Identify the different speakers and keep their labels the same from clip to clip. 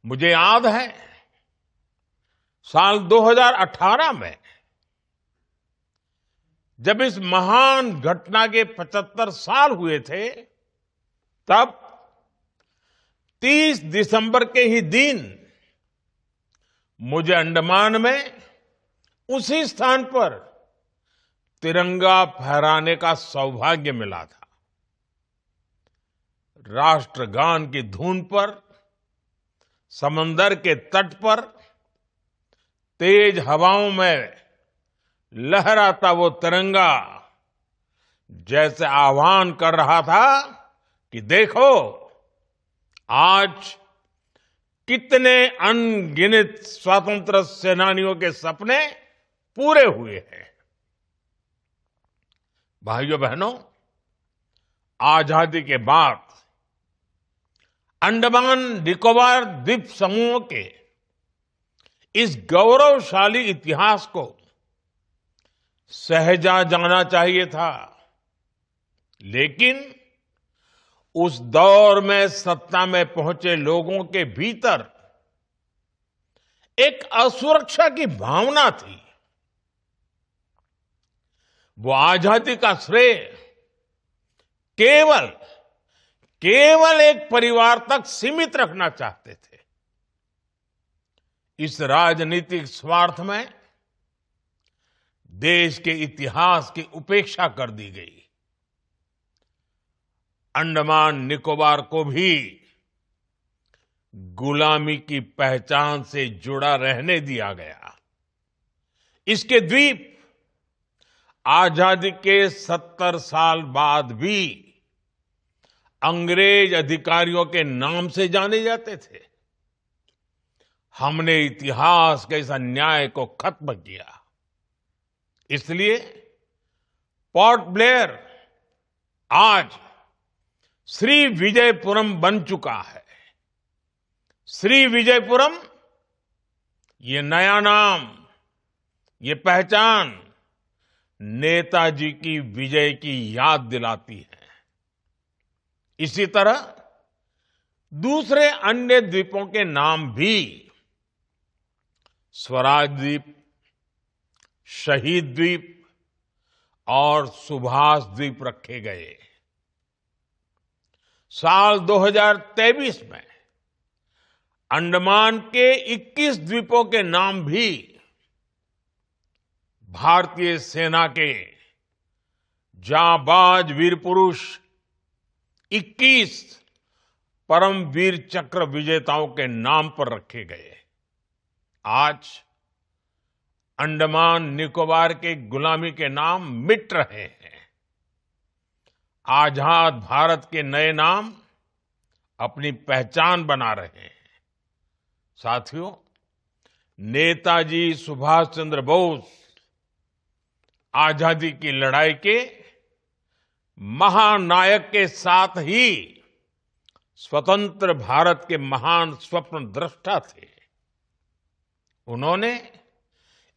Speaker 1: मुझे याद है साल 2018 में जब इस महान घटना के 75 साल हुए थे, तब 30 दिसंबर के ही दिन मुझे अंडमान में उसी स्थान पर तिरंगा फहराने का सौभाग्य मिला था। राष्ट्रगान की धुन पर समंदर के तट पर तेज हवाओं में लहराता वो तिरंगा जैसे आह्वान कर रहा था कि देखो, आज कितने अनगिनत स्वतंत्रता सेनानियों के सपने पूरे हुए हैं। भाइयों बहनों, आजादी के बाद अंडमान निकोबार द्वीप समूह के इस गौरवशाली इतिहास को सहेजा जाना चाहिए था, लेकिन उस दौर में सत्ता में पहुंचे लोगों के भीतर एक असुरक्षा की भावना थी। वो आजादी का श्रेय केवल एक परिवार तक सीमित रखना चाहते थे। इस राजनीतिक स्वार्थ में देश के इतिहास की उपेक्षा कर दी गई। अंडमान निकोबार को भी गुलामी की पहचान से जुड़ा रहने दिया गया। इसके द्वीप आजादी के 70 साल बाद भी अंग्रेज अधिकारियों के नाम से जाने जाते थे। हमने इतिहास के इस अन्याय को खत्म किया। इसलिए पोर्ट ब्लेयर आज श्री विजयपुरम बन चुका है। श्री विजयपुरम, ये नया नाम, ये पहचान नेताजी की विजय की याद दिलाती है। इसी तरह दूसरे अन्य द्वीपों के नाम भी स्वराज द्वीप, शहीद द्वीप और सुभाष द्वीप रखे गए। साल 2023 में अंडमान के 21 द्वीपों के नाम भी भारतीय सेना के जांबाज वीर पुरुष 21 परमवीर चक्र विजेताओं के नाम पर रखे गए। आज अंडमान निकोबार के गुलामी के नाम मिट रहे हैं। आजाद भारत के नए नाम अपनी पहचान बना रहे हैं। साथियों, नेताजी सुभाष चंद्र बोस आजादी की लड़ाई के महानायक के साथ ही स्वतंत्र भारत के महान स्वप्न दृष्टा थे। उन्होंने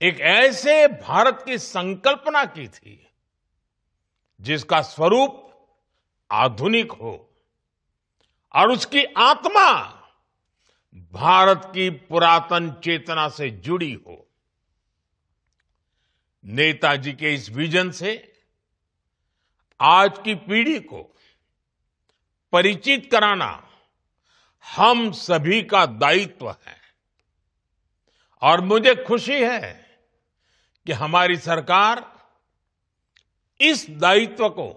Speaker 1: एक ऐसे भारत की संकल्पना की थी जिसका स्वरूप आधुनिक हो और उसकी आत्मा भारत की पुरातन चेतना से जुड़ी हो। नेताजी के इस विजन से आज की पीढ़ी को परिचित कराना हम सभी का दायित्व है। और मुझे खुशी है कि हमारी सरकार इस दायित्व को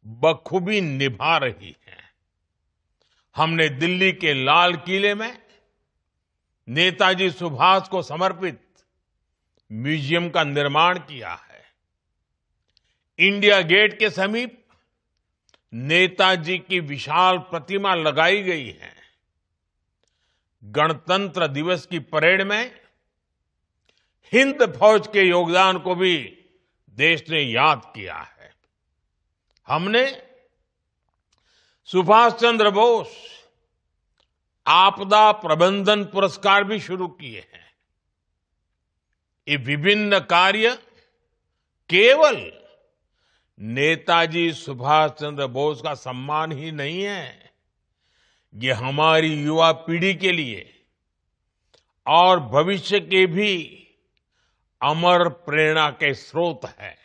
Speaker 1: बखूबी निभा रही है। हमने दिल्ली के लाल किले में नेताजी सुभाष को समर्पित म्यूजियम का निर्माण किया है। इंडिया गेट के समीप नेताजी की विशाल प्रतिमा लगाई गई है। गणतंत्र दिवस की परेड में हिंद फौज के योगदान को भी देश ने याद किया है। हमने सुभाष चंद्र बोस आपदा प्रबंधन पुरस्कार भी शुरू किए हैं। ये विभिन्न कार्य केवल नेताजी सुभाष चंद्र बोस का सम्मान ही नहीं है, ये हमारी युवा पीढ़ी के लिए और भविष्य के भी अमर प्रेरणा के स्रोत है।